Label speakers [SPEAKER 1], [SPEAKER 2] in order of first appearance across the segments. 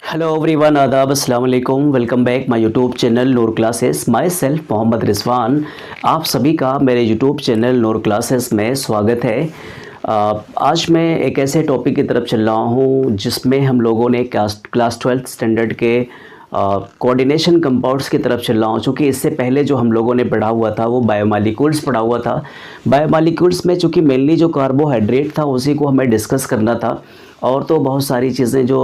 [SPEAKER 1] Hello everyone, आदाब, अस्सलाम वालेकुम। Welcome back my YouTube channel Noor classes. Myself Mohammad Rizwan. आप सभी का मेरे यूट्यूब चैनल नूर क्लासेस में स्वागत है। आज मैं एक ऐसे टॉपिक की तरफ चल रहा हूँ जिसमें हम लोगों ने क्लास 12th स्टैंडर्ड के कोऑर्डिनेशन कंपाउंड्स की तरफ चल रहा हूँ। चूँकि इससे पहले जो हम लोगों ने पढ़ा हुआ था वो बायोमॉलिक्यूल्स पढ़ा हुआ था। बायोमॉलिक्यूल्स में चूँकि मेनली जो कार्बोहाइड्रेट था उसी को हमें डिस्कस करना था। और तो बहुत सारी चीज़ें जो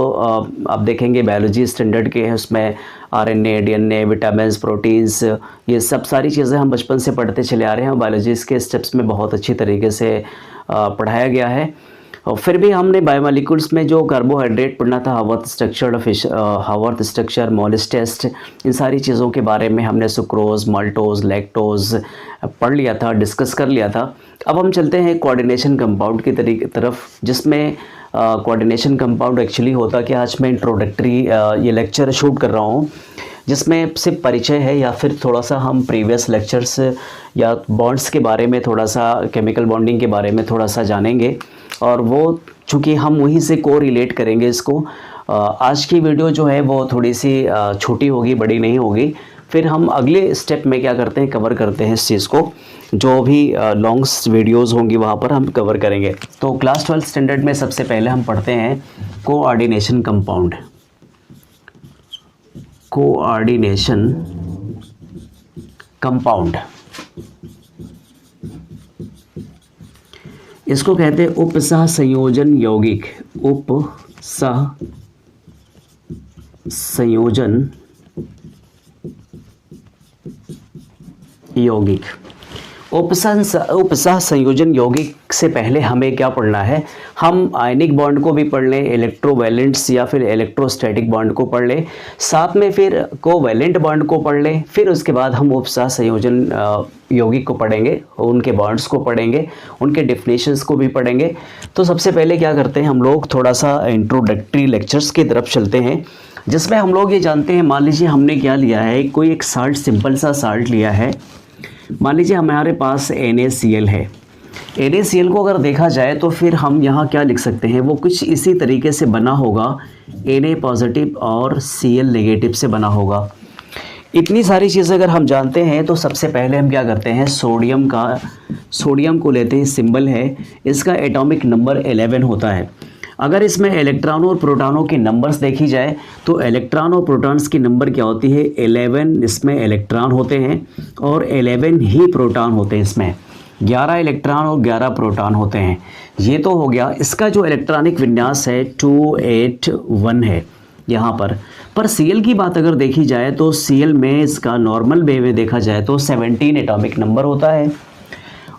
[SPEAKER 1] आप देखेंगे बायोलॉजी स्टैंडर्ड के हैं, उसमें आरएनए, डीएनए, विटामिन्स, प्रोटीन्स, ये सब सारी चीज़ें हम बचपन से पढ़ते चले आ रहे हैं। बायोलॉजी के स्टेप्स में बहुत अच्छी तरीके से पढ़ाया गया है। और फिर भी हमने बायोमॉलिक्यूल्स में जो कार्बोहाइड्रेट पढ़ना था, हावर्थ स्ट्रक्चर, मोलिस टेस्ट, इन सारी चीज़ों के बारे में हमने सुक्रोज, माल्टोज, लैक्टोज पढ़ लिया था, डिस्कस कर लिया था। अब हम चलते हैं कोऑर्डिनेशन कंपाउंड की तरफ, जिसमें कोऑर्डिनेशन कंपाउंड एक्चुअली होता कि आज मैं इंट्रोडक्टरी ये लेक्चर शूट कर रहा हूँ जिसमें सिर्फ परिचय है, या फिर थोड़ा सा हम प्रीवियस लेक्चर्स या बॉन्ड्स के बारे में, थोड़ा सा केमिकल बॉन्डिंग के बारे में थोड़ा सा जानेंगे। और वो चूँकि हम वहीं से को रिलेट करेंगे इसको। आज की वीडियो जो है वो थोड़ी सी छोटी होगी, बड़ी नहीं होगी। फिर हम अगले स्टेप में क्या करते हैं, कवर करते हैं इस चीज़ को। जो भी लॉन्ग्स वीडियोस होंगी वहाँ पर हम कवर करेंगे। तो क्लास 12 स्टैंडर्ड में सबसे पहले हम पढ़ते हैं कोऑर्डिनेशन कंपाउंड। कोऑर्डिनेशन कंपाउंड, इसको कहते हैं उपसह संयोजन यौगिक। उपसह संयोजन यौगिक। उपसह संयोजन यौगिक से पहले हमें क्या पढ़ना है, हम आयनिक बॉन्ड को भी पढ़ लें, इलेक्ट्रोवैलेंट्स या फिर इलेक्ट्रोस्टैटिक बॉन्ड को पढ़ लें, साथ में फिर कोवैलेंट बॉन्ड को पढ़ लें। फिर उसके बाद हम उपसह संयोजन यौगिक को पढ़ेंगे, उनके बॉन्ड्स को पढ़ेंगे, उनके डेफिनेशंस को भी पढ़ेंगे। तो सबसे पहले क्या करते हैं, हम लोग थोड़ा सा इंट्रोडक्टरी लेक्चर्स की तरफ चलते हैं, जिसमें हम लोग ये जानते हैं, मान लीजिए हमने क्या लिया है, कोई एक साल्ट, सिंपल सा साल्ट लिया है। मान लीजिए हमारे पास NaCl है। NaCl को अगर देखा जाए तो फिर हम यहाँ क्या लिख सकते हैं, वो कुछ इसी तरीके से बना होगा, Na पॉजिटिव और Cl नेगेटिव से बना होगा। इतनी सारी चीज़ें अगर हम जानते हैं तो सबसे पहले हम क्या करते हैं, सोडियम को लेते हैं, सिंबल है इसका एटॉमिक नंबर 11 होता है। अगर इसमें इलेक्ट्रॉनों और प्रोटॉनों की नंबर्स देखी जाए तो इलेक्ट्रॉन और प्रोटॉन्स की नंबर क्या होती है, 11 इसमें इलेक्ट्रॉन होते हैं और 11 ही प्रोटॉन होते हैं। इसमें 11 इलेक्ट्रॉन और 11 प्रोटॉन होते हैं। ये तो हो गया। इसका जो इलेक्ट्रॉनिक विन्यास है 281 है यहाँ पर Cl की बात अगर देखी जाए तो Cl में इसका नॉर्मल वे में देखा जाए तो 17 एटॉमिक नंबर होता है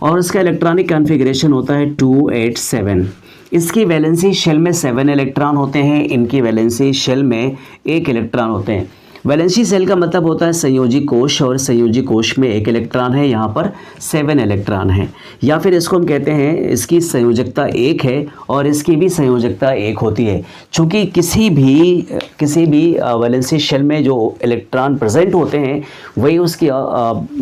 [SPEAKER 1] और इसका इलेक्ट्रॉनिक कॉन्फ़िगरेशन होता है 287। इसकी वैलेंसी शेल में 7 इलेक्ट्रॉन होते हैं, इनकी वैलेंसी शेल में 1 इलेक्ट्रॉन होते हैं। वैलेंसी सेल का मतलब होता है संयोजी कोश, और संयोजी कोश में 1 इलेक्ट्रॉन है, यहाँ पर 7 इलेक्ट्रॉन है। या फिर इसको हम कहते हैं इसकी संयोजकता 1 है और इसकी भी संयोजकता 1 होती है। चूँकि किसी भी वैलेंसी शेल में जो इलेक्ट्रॉन प्रेजेंट होते हैं वही उसकी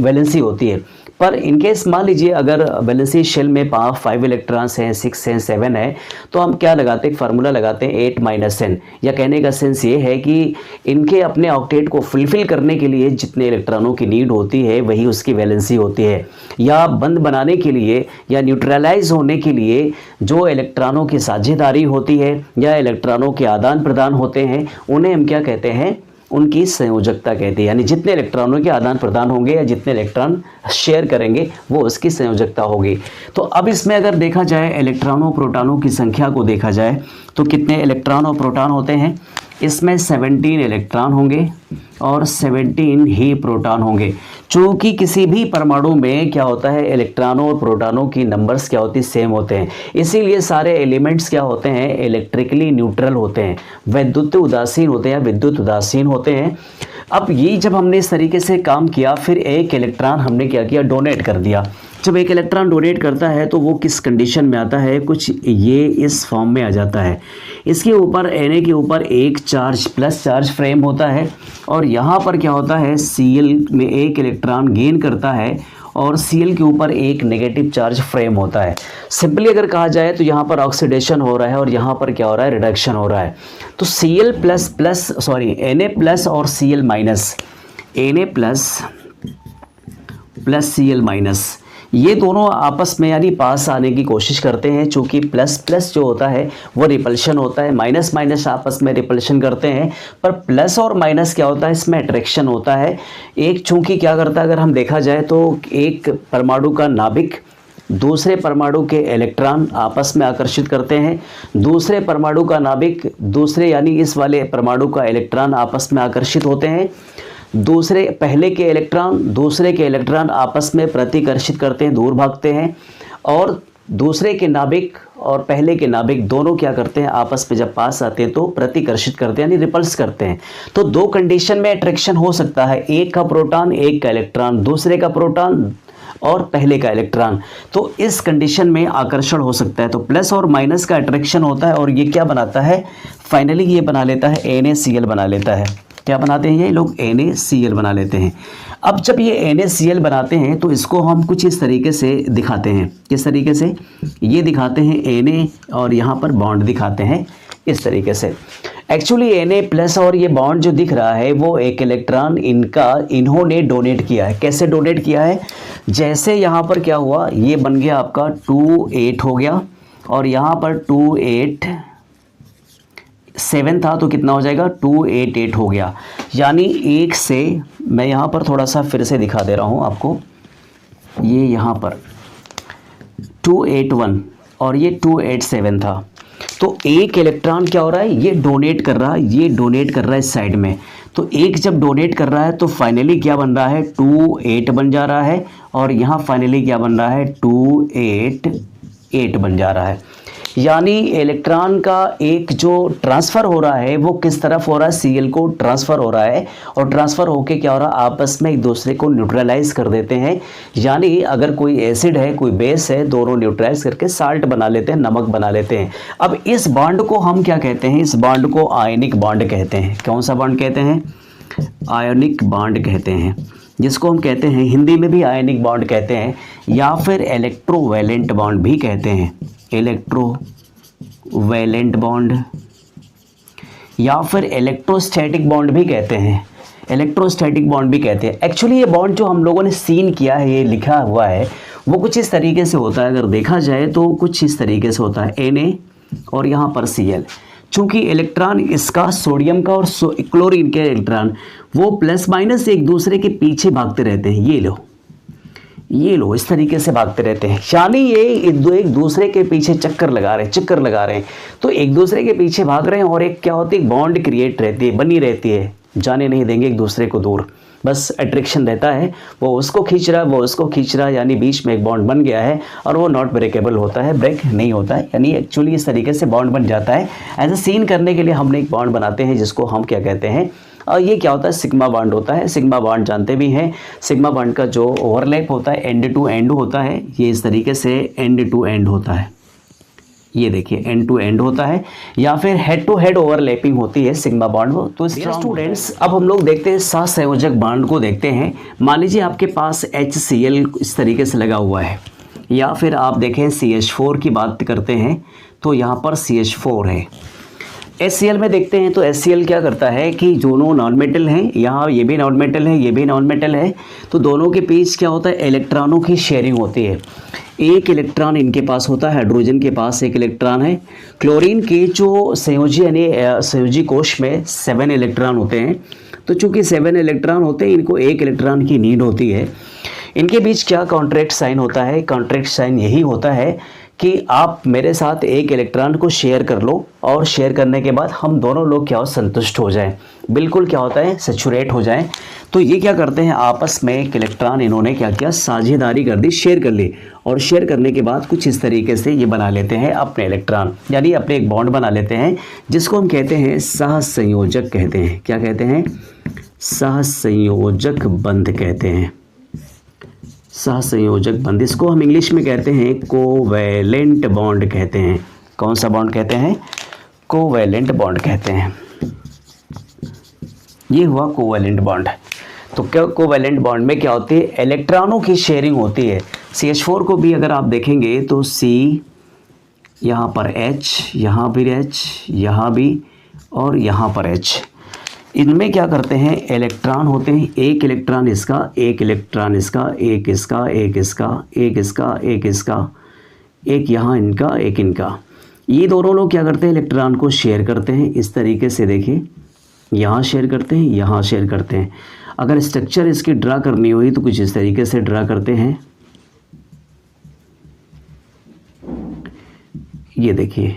[SPEAKER 1] वैलेंसी होती है। पर इनकेस मान लीजिए अगर वैलेंसी शेल में 5 इलेक्ट्रॉन्स हैं, 6 हैं, 7 है, तो हम क्या लगाते हैं, एक फार्मूला लगाते हैं 8 - n। या कहने का सेंस ये है कि इनके अपने ऑक्टेट को फुलफिल करने के लिए जितने इलेक्ट्रॉनों की नीड होती है वही उसकी वैलेंसी होती है। या बंद बनाने के लिए या न्यूट्रलाइज होने के लिए जो इलेक्ट्रॉनों की साझेदारी होती है या इलेक्ट्रॉनों के आदान प्रदान होते हैं उन्हें हम क्या कहते हैं, उनकी संयोजकता कहती है। यानी जितने इलेक्ट्रॉनों के आदान प्रदान होंगे या जितने इलेक्ट्रॉन शेयर करेंगे वो उसकी संयोजकता होगी। तो अब इसमें अगर देखा जाए इलेक्ट्रॉनों प्रोटॉनों की संख्या को देखा जाए तो कितने इलेक्ट्रॉन और प्रोटॉन होते हैं, इसमें 17 इलेक्ट्रॉन होंगे और 17 ही प्रोटॉन होंगे। चूँकि किसी भी परमाणु में क्या होता है, इलेक्ट्रॉनों और प्रोटॉनों की नंबर्स क्या होती है, सेम होते हैं। इसीलिए सारे एलिमेंट्स क्या होते हैं, इलेक्ट्रिकली न्यूट्रल होते हैं, विद्युत उदासीन होते हैं, विद्युत उदासीन होते हैं। अब ये जब हमने इस तरीके से काम किया, फिर 1 इलेक्ट्रॉन हमने क्या किया, डोनेट कर दिया। जब 1 इलेक्ट्रॉन डोनेट करता है तो वो किस कंडीशन में आता है, कुछ ये इस फॉर्म में आ जाता है। इसके ऊपर Na के ऊपर एक चार्ज प्लस चार्ज फ्रेम होता है और यहाँ पर क्या होता है, Cl में 1 इलेक्ट्रॉन गेन करता है और Cl के ऊपर एक नेगेटिव चार्ज फ्रेम होता है। सिंपली अगर कहा जाए तो यहाँ पर ऑक्सीडेशन हो रहा है और यहाँ पर क्या हो रहा है, रिडक्शन हो रहा है। तो Na प्लस और Cl minus, Na plus Cl minus, ये दोनों आपस में यानी पास आने की कोशिश करते हैं। चूँकि प्लस प्लस जो होता है वो रिपल्शन होता है, माइनस माइनस आपस में रिपल्शन करते हैं, पर प्लस और माइनस क्या होता है, इसमें अट्रैक्शन होता है। एक चूँकि क्या करता है, अगर हम देखा जाए तो एक परमाणु का नाभिक दूसरे परमाणु के इलेक्ट्रॉन आपस में आकर्षित करते हैं, दूसरे परमाणु का नाभिक दूसरे यानी इस वाले परमाणु का इलेक्ट्रॉन आपस में आकर्षित होते हैं, पहले के इलेक्ट्रॉन दूसरे के इलेक्ट्रॉन आपस में प्रतिकर्षित करते हैं, दूर भागते हैं, और दूसरे के नाभिक और पहले के नाभिक दोनों क्या करते हैं, आपस में जब पास आते हैं तो प्रतिकर्षित करते हैं यानी रिपल्स करते हैं। तो दो कंडीशन में अट्रैक्शन हो सकता है, एक का प्रोटॉन एक का इलेक्ट्रॉन, दूसरे का प्रोटॉन और पहले का इलेक्ट्रॉन, तो इस कंडीशन में आकर्षण हो सकता है। तो प्लस और माइनस का अट्रैक्शन होता है और ये क्या बनाता है, फाइनली ये बना लेता है NaCl बना लेता है। क्या बनाते हैं ये लोग, NaCl बना लेते हैं। अब जब ये NaCl बनाते हैं तो इसको हम कुछ इस तरीके से दिखाते हैं। किस तरीके से, ये दिखाते हैं Na और यहाँ पर बॉन्ड दिखाते हैं इस तरीके से। एक्चुअली Na प्लस और ये बॉन्ड जो दिख रहा है वो एक इलेक्ट्रॉन इन्होंने डोनेट किया है। कैसे डोनेट किया है, जैसे यहाँ पर क्या हुआ, ये बन गया आपका 2,8 हो गया और यहाँ पर 2,8,7 था तो कितना हो जाएगा, 2,8,8 हो गया। यानी एक से मैं यहाँ पर थोड़ा सा फिर से दिखा दे रहा हूँ आपको, ये यहाँ पर 2,8,1 और ये 2,8,7 था। तो एक इलेक्ट्रॉन क्या हो रहा है, ये डोनेट कर रहा है, ये डोनेट कर रहा है इस साइड में। तो एक जब डोनेट कर रहा है तो फाइनली क्या बन रहा है, 2,8 बन जा रहा है और यहाँ फाइनली क्या बन रहा है, 2,8,8 बन जा रहा है। यानी इलेक्ट्रॉन का एक जो ट्रांसफ़र हो रहा है वो किस तरफ हो रहा है, Cl को ट्रांसफ़र हो रहा है और ट्रांसफ़र होके क्या हो रहा है, आपस में एक दूसरे को न्यूट्रलाइज कर देते हैं। यानी अगर कोई एसिड है कोई बेस है, दोनों न्यूट्रलाइज करके साल्ट बना लेते हैं, नमक बना लेते हैं। अब इस बॉन्ड को हम क्या कहते हैं, इस बॉन्ड को आयनिक बॉन्ड कहते हैं। कौन सा बॉन्ड कहते हैं, आयनिक बॉन्ड कहते हैं, जिसको हम कहते हैं हिंदी में भी आयनिक बॉन्ड कहते हैं या फिर इलेक्ट्रोवैलेंट बॉन्ड भी कहते हैं। इलेक्ट्रोवैलेंट बॉन्ड या फिर इलेक्ट्रोस्टैटिक बॉन्ड भी कहते हैं, इलेक्ट्रोस्टैटिक बॉन्ड भी कहते हैं। एक्चुअली ये बॉन्ड जो हम लोगों ने सीन किया है, ये लिखा हुआ है, वो कुछ इस तरीके से होता है। अगर देखा जाए तो कुछ इस तरीके से होता है, Na और यहाँ पर Cl। चूँकि इलेक्ट्रॉन इसका सोडियम का और क्लोरीन के इलेक्ट्रॉन वो प्लस माइनस एक दूसरे के पीछे भागते रहते हैं, ये लो इस तरीके से भागते रहते हैं। यानी ये एक दूसरे के पीछे चक्कर लगा रहे हैं। तो एक दूसरे के पीछे भाग रहे हैं और एक क्या होती है, बॉन्ड क्रिएट रहती है, बनी रहती है, जाने नहीं देंगे एक दूसरे को दूर, बस अट्रैक्शन रहता है, वो उसको खींच रहा है, वो उसको खींच रहा है, यानी बीच में एक बॉन्ड बन गया है और वो नॉट ब्रेकेबल होता है, ब्रेक नहीं होता है। यानी एक्चुअली इस तरीके से बॉन्ड बन जाता है। एज ए सीन करने के लिए हमने एक बॉन्ड बनाते हैं जिसको हम क्या कहते हैं, और ये क्या होता है, सिग्मा बॉन्ड होता है। सिग्मा बॉन्ड जानते भी हैं, सिग्मा बॉन्ड का जो ओवरलैप होता है एंड टू एंड होता है, ये इस तरीके से एंड टू एंड होता है, ये देखिए एंड टू एंड होता है, या फिर हेड टू हेड ओवरलैपिंग होती है सिग्मा बॉन्ड। तो स्टूडेंट्स अब हम लोग देखते हैं सहसंयोजक बॉन्ड को देखते हैं। मान लीजिए आपके पास HCl इस तरीके से लगा हुआ है, या फिर आप देखें CH4 की बात करते हैं तो यहाँ पर CH4 है। HCl में देखते हैं तो HCl क्या करता है कि दोनों नॉन मेटल हैं, यहाँ ये भी नॉन मेटल है, ये भी नॉन मेटल है, तो दोनों के बीच क्या होता है, इलेक्ट्रॉनों की शेयरिंग होती है। एक इलेक्ट्रॉन इनके पास होता है, हाइड्रोजन के पास एक इलेक्ट्रॉन है। क्लोरीन के जो संयोजी यानी संयोजी कोश में 7 इलेक्ट्रॉन होते हैं, तो चूँकि 7 इलेक्ट्रॉन होते हैं, इनको एक इलेक्ट्रॉन की नीड होती है। इनके बीच क्या कॉन्ट्रैक्ट साइन होता है, कॉन्ट्रैक्ट साइन यही होता है कि आप मेरे साथ एक इलेक्ट्रॉन को शेयर कर लो और शेयर करने के बाद हम दोनों लोग क्या हो, संतुष्ट हो जाएं, बिल्कुल क्या होता है, सैचुरेट हो जाएं। तो ये क्या करते हैं, आपस में एक इलेक्ट्रॉन इन्होंने क्या किया, साझेदारी कर दी, शेयर कर ली, और शेयर करने के बाद कुछ इस तरीके से ये बना लेते हैं अपने इलेक्ट्रॉन, यानी अपने एक बॉन्ड बना लेते हैं, जिसको हम कहते हैं सहसंयोजक कहते हैं। क्या कहते हैं, सहसंयोजक बंध कहते हैं, सहसंयोजक बंध। इसको हम इंग्लिश में कहते हैं कोवैलेंट बॉन्ड कहते हैं। कौन सा बॉन्ड कहते हैं, कोवैलेंट बॉन्ड कहते हैं। ये हुआ कोवैलेंट बॉन्ड। तो क्या कोवैलेंट बॉन्ड में क्या होती है, इलेक्ट्रॉनों की शेयरिंग होती है। CH4 को भी अगर आप देखेंगे तो C, यहाँ पर H, यहाँ भी H, यहाँ भी और यहाँ पर H, इनमें क्या करते हैं, इलेक्ट्रॉन होते हैं, एक इलेक्ट्रॉन इसका, एक इलेक्ट्रॉन इसका, एक इसका, एक इसका, एक इसका, एक इसका, एक यहाँ इनका, एक इनका। ये दोनों लोग क्या करते हैं, इलेक्ट्रॉन को शेयर करते हैं इस तरीके से। देखिए यहाँ शेयर करते हैं, यहाँ शेयर करते हैं। अगर स्ट्रक्चर इसकी ड्रा करनी हुई तो कुछ इस तरीके से ड्रा करते हैं। ये देखिए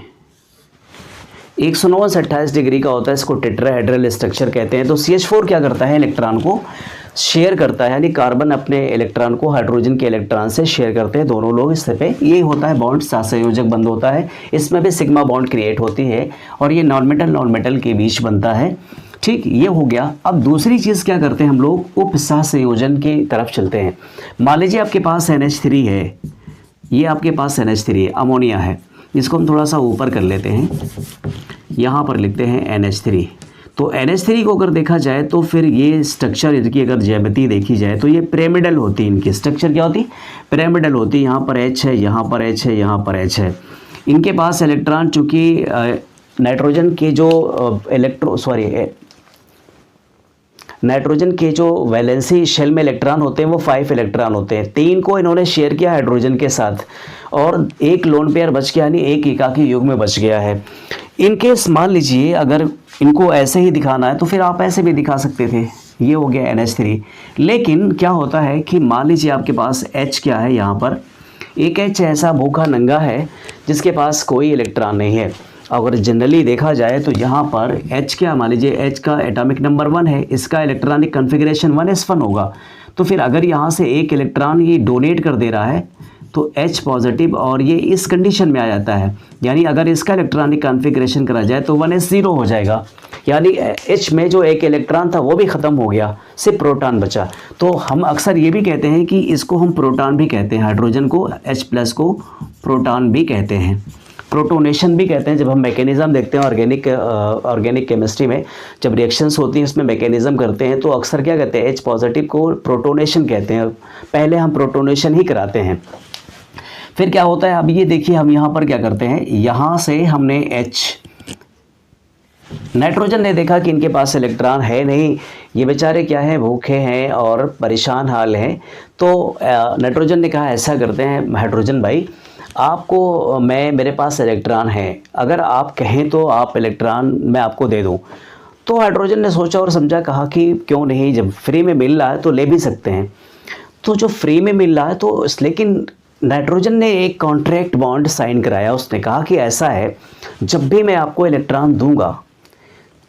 [SPEAKER 1] 109 से 28 डिग्री का होता है, इसको टेट्राहेड्रल स्ट्रक्चर कहते हैं। तो CH4 क्या करता है, इलेक्ट्रॉन को शेयर करता है, यानी कार्बन अपने इलेक्ट्रॉन को हाइड्रोजन के इलेक्ट्रॉन से शेयर करते हैं दोनों लोग इस पे। ये होता है बॉन्ड, सहसंयोजक बंध होता है। इसमें भी सिग्मा बॉन्ड क्रिएट होती है और ये नॉन मेटल के बीच बनता है। ठीक, ये हो गया। अब दूसरी चीज़ क्या करते हैं हम लोग, उप सहसंयोजन की तरफ चलते हैं। मान लीजिए आपके पास NH3 है, ये आपके पास NH3 है, अमोनिया है, इसको हम थोड़ा सा ऊपर कर लेते हैं, यहाँ पर लिखते हैं NH3। तो NH3 को अगर देखा जाए तो फिर ये स्ट्रक्चर, इनकी अगर ज्यामिति देखी जाए तो ये पिरामिडल होती है। इनकी स्ट्रक्चर क्या होती, पिरामिडल होती है। यहाँ पर H है, यहाँ पर H है, यहाँ पर H है। इनके पास इलेक्ट्रॉन, चूँकि नाइट्रोजन के जो नाइट्रोजन के जो वैलेंसी शेल में इलेक्ट्रॉन होते हैं वो 5 इलेक्ट्रॉन होते हैं। 3 को इन्होंने शेयर किया हाइड्रोजन के साथ और एक लोन पेयर बच गया, यानी एक एकाकी युग्म बच गया है। इनकेस मान लीजिए अगर इनको ऐसे ही दिखाना है तो फिर आप ऐसे भी दिखा सकते थे, ये हो गया NH3। लेकिन क्या होता है कि मान लीजिए आपके पास H क्या है, यहाँ पर एक H ऐसा भूखा नंगा है जिसके पास कोई इलेक्ट्रॉन नहीं है। अगर जनरली देखा जाए तो यहाँ पर H क्या, मान लीजिए H का एटॉमिक नंबर 1 है, इसका इलेक्ट्रॉनिक कन्फिग्रेशन 1s1 होगा। तो फिर अगर यहाँ से एक इलेक्ट्रॉन ये डोनेट कर दे रहा है तो H पॉजिटिव, और ये इस कंडीशन में आ जाता है, यानी अगर इसका इलेक्ट्रॉनिक कॉन्फ़िगरेशन करा जाए तो 1s0 हो जाएगा, यानी H में जो एक इलेक्ट्रॉन था वो भी ख़त्म हो गया, सिर्फ प्रोटॉन बचा। तो हम अक्सर ये भी कहते हैं कि इसको हम प्रोटॉन भी कहते हैं, हाइड्रोजन को, H+ को प्रोटॉन भी कहते हैं, प्रोटोनेशन भी कहते हैं। जब हम मैकेनिज़्म देखते हैं ऑर्गेनिक केमिस्ट्री में, जब रिएक्शंस होती हैं उसमें मैकेनिज़्म करते हैं तो अक्सर क्या कहते हैं, H पॉजिटिव को प्रोटोनेशन कहते हैं। पहले हम प्रोटोनेशन ही कराते हैं। फिर क्या होता है, अब ये देखिए हम यहाँ पर क्या करते हैं, यहाँ से हमने नाइट्रोजन ने देखा कि इनके पास इलेक्ट्रॉन है नहीं, ये बेचारे क्या है, भूखे हैं और परेशान हाल हैं। तो नाइट्रोजन ने कहा ऐसा करते हैं हाइड्रोजन भाई, आपको मेरे पास इलेक्ट्रॉन है, अगर आप कहें तो आप इलेक्ट्रॉन मैं आपको दे दूं। तो हाइड्रोजन ने सोचा और समझा, कहा कि क्यों नहीं, जब फ्री में मिल रहा है तो ले भी सकते हैं। तो जो फ्री में मिल रहा है तो लेकिन नाइट्रोजन ने एक कॉन्ट्रैक्ट बॉन्ड साइन कराया। उसने कहा कि ऐसा है, जब भी मैं आपको इलेक्ट्रॉन दूंगा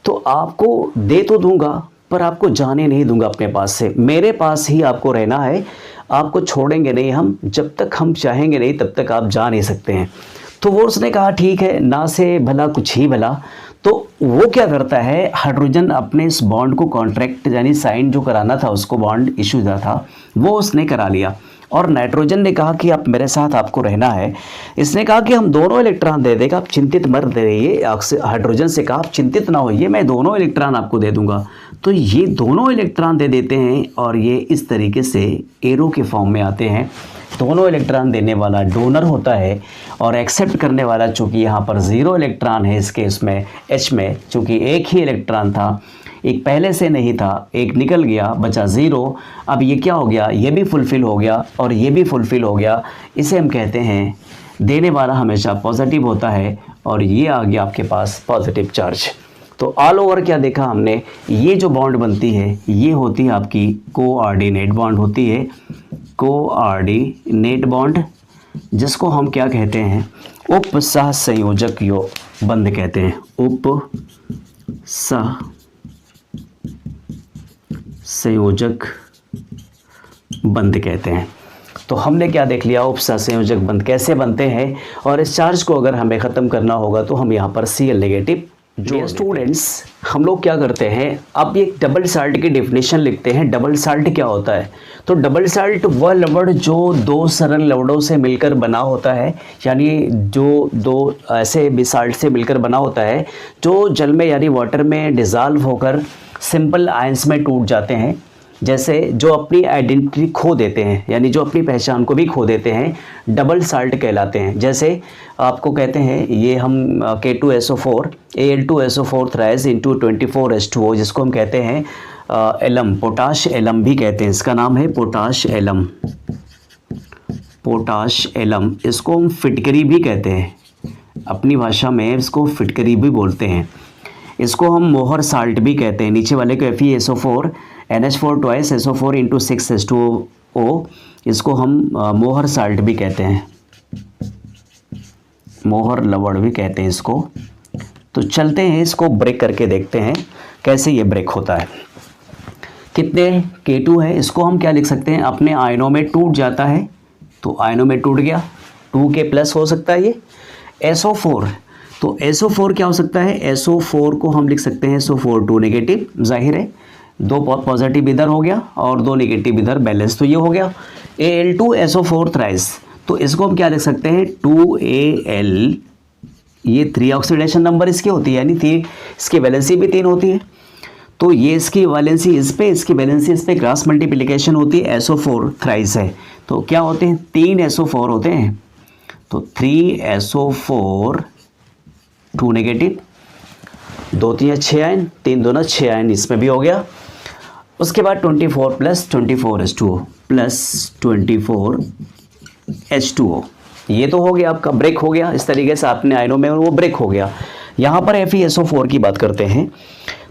[SPEAKER 1] तो आपको दे तो दूंगा पर आपको जाने नहीं दूंगा अपने पास से, मेरे पास ही आपको रहना है, आपको छोड़ेंगे नहीं हम, जब तक हम चाहेंगे नहीं तब तक आप जा नहीं सकते हैं। तो वो उसने कहा ठीक है, ना से भला कुछ ही भला। तो वो क्या करता है, हाइड्रोजन अपने इस बॉन्ड को कॉन्ट्रैक्ट यानी साइन जो कराना था, उसको बॉन्ड इशू था वो उसने करा लिया। और नाइट्रोजन ने कहा कि आप मेरे साथ, आपको रहना है। इसने कहा कि हम दोनों इलेक्ट्रॉन दे देगा, आप चिंतित मत रहिए। हाइड्रोजन से कहा आप चिंतित ना होइए, मैं दोनों इलेक्ट्रॉन आपको दे दूंगा। तो ये दोनों इलेक्ट्रॉन दे देते हैं और ये इस तरीके से एरो के फॉर्म में आते हैं। दोनों इलेक्ट्रॉन देने वाला डोनर होता है और एक्सेप्ट करने वाला, चूँकि यहाँ पर 0 इलेक्ट्रॉन है इसके उसमें H में, चूँकि एक ही इलेक्ट्रॉन था, एक पहले से नहीं था, एक निकल गया, बचा 0। अब ये क्या हो गया, ये भी फुलफ़िल हो गया और ये भी फुलफ़िल हो गया। इसे हम कहते हैं देने वाला हमेशा पॉजिटिव होता है और ये आ गया आपके पास पॉजिटिव चार्ज। तो ऑल ओवर क्या देखा हमने, ये जो बॉन्ड बनती है ये होती है आपकी कोऑर्डिनेट बॉन्ड होती है, कोऑर्डिनेट बॉन्ड, जिसको हम क्या कहते हैं, उप सहसंयोजक बंध कहते हैं, उप सहसंयोजक बंध कहते हैं। तो हमने क्या देख लिया, उप सहसंयोजक बंध कैसे बनते हैं, और इस चार्ज को अगर हमें ख़त्म करना होगा तो हम यहाँ पर Cl नेगेटिव। जो स्टूडेंट्स, हम लोग क्या करते हैं, अब ये डबल साल्ट की डेफिनेशन लिखते हैं। डबल साल्ट क्या होता है, तो डबल साल्ट वह लवण जो 2 सरल लवणों से मिलकर बना होता है, यानी जो 2 ऐसे बिसाल्ट से मिलकर बना होता है जो जल में यानी वाटर में डिज़ाल्व होकर सिंपल आयंस में टूट जाते हैं। जैसे जो अपनी आइडेंटिटी खो देते हैं, यानी जो अपनी पहचान को भी खो देते हैं, डबल साल्ट कहलाते हैं। जैसे आपको कहते हैं ये हम K2SO4 Al2SO4 thrice into 24H2O, जिसको हम कहते हैं एलम, पोटाश एलम भी कहते हैं, इसका नाम है पोटाश एलम, पोटाश एलम। इसको हम फिटकरी भी कहते हैं, अपनी भाषा में इसको फिटकरी भी बोलते हैं। इसको हम मोहर साल्ट भी कहते हैं। नीचे वाले को FeSO4 NH4 twice SO4 into 6H2O, इसको हम मोहर साल्ट भी कहते हैं, मोहर लवण भी कहते हैं इसको। तो चलते हैं इसको ब्रेक करके देखते हैं कैसे ये ब्रेक होता है। कितने K2 है, इसको हम क्या लिख सकते हैं, अपने आयनों में टूट जाता है, तो आयनों में टूट गया, 2K प्लस हो सकता है ये। SO4, तो SO4 क्या हो सकता है, SO4 को हम लिख सकते हैं SO4 2 नेगेटिव, जाहिर है 2 पॉजिटिव इधर हो गया और 2 नेगेटिव इधर, बैलेंस तो ये हो गया। Al2SO4 थ्राइस, तो इसको हम क्या लिख सकते हैं 2Al, ये 3 ऑक्सीडेशन नंबर इसकी होती है, यानी 3 इसकी वैलेंसी भी 3 होती है, तो ये इसकी वैलेंसी इस पे, इसकी वैलेंसी इस पे, क्रॉस मल्टीप्लिकेशन होती है, SO4 थ्राइस है, तो क्या होते हैं 3 SO4 होते हैं, तो 3 SO4 2 नेगेटिव, 2 3 6 आयन, 3 2 6 आयन इसमें भी हो गया। उसके बाद 24 प्लस 24H2O प्लस 24H2O, ये तो हो गया आपका, ब्रेक हो गया। इस तरीके से आपने आयनों में वो ब्रेक हो गया। यहाँ पर FeSO4 की बात करते हैं,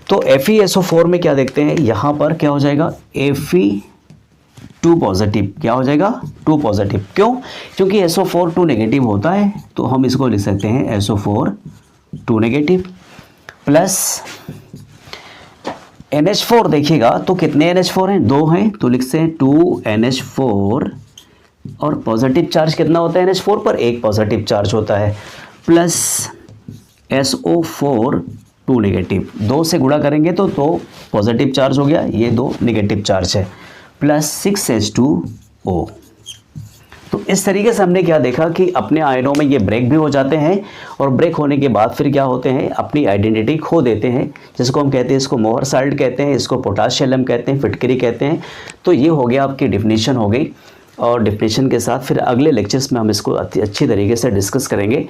[SPEAKER 1] तो FeSO4 में क्या देखते हैं, यहाँ पर क्या हो जाएगा Fe2 पॉजिटिव, क्या हो जाएगा 2 पॉजिटिव, क्यों, क्योंकि SO4 2 नेगेटिव होता है, तो हम इसको लिख सकते हैं SO4 2 नेगेटिव प्लस NH4, देखिएगा तो कितने NH4 हैं, 2 हैं, तो लिख सकते हैं 2 NH4, और पॉजिटिव चार्ज कितना होता है NH4 पर, 1 पॉजिटिव चार्ज होता है, प्लस SO4 2 नेगेटिव, 2 से गुणा करेंगे तो 2 पॉजिटिव चार्ज हो गया, ये 2 नेगेटिव चार्ज है, प्लस 6H2O। तो इस तरीके से हमने क्या देखा कि अपने आयनों में ये ब्रेक भी हो जाते हैं, और ब्रेक होने के बाद फिर क्या होते हैं, अपनी आइडेंटिटी खो देते हैं, जिसको हम कहते हैं, इसको मोहर साल्ट कहते हैं, इसको पोटाशियम कहते हैं, फिटकरी कहते हैं। तो ये हो गया आपकी डिफिनीशन हो गई, और डिफिनीशन के साथ फिर अगले लेक्चर्स में हम इसको अच्छी तरीके से डिस्कस करेंगे।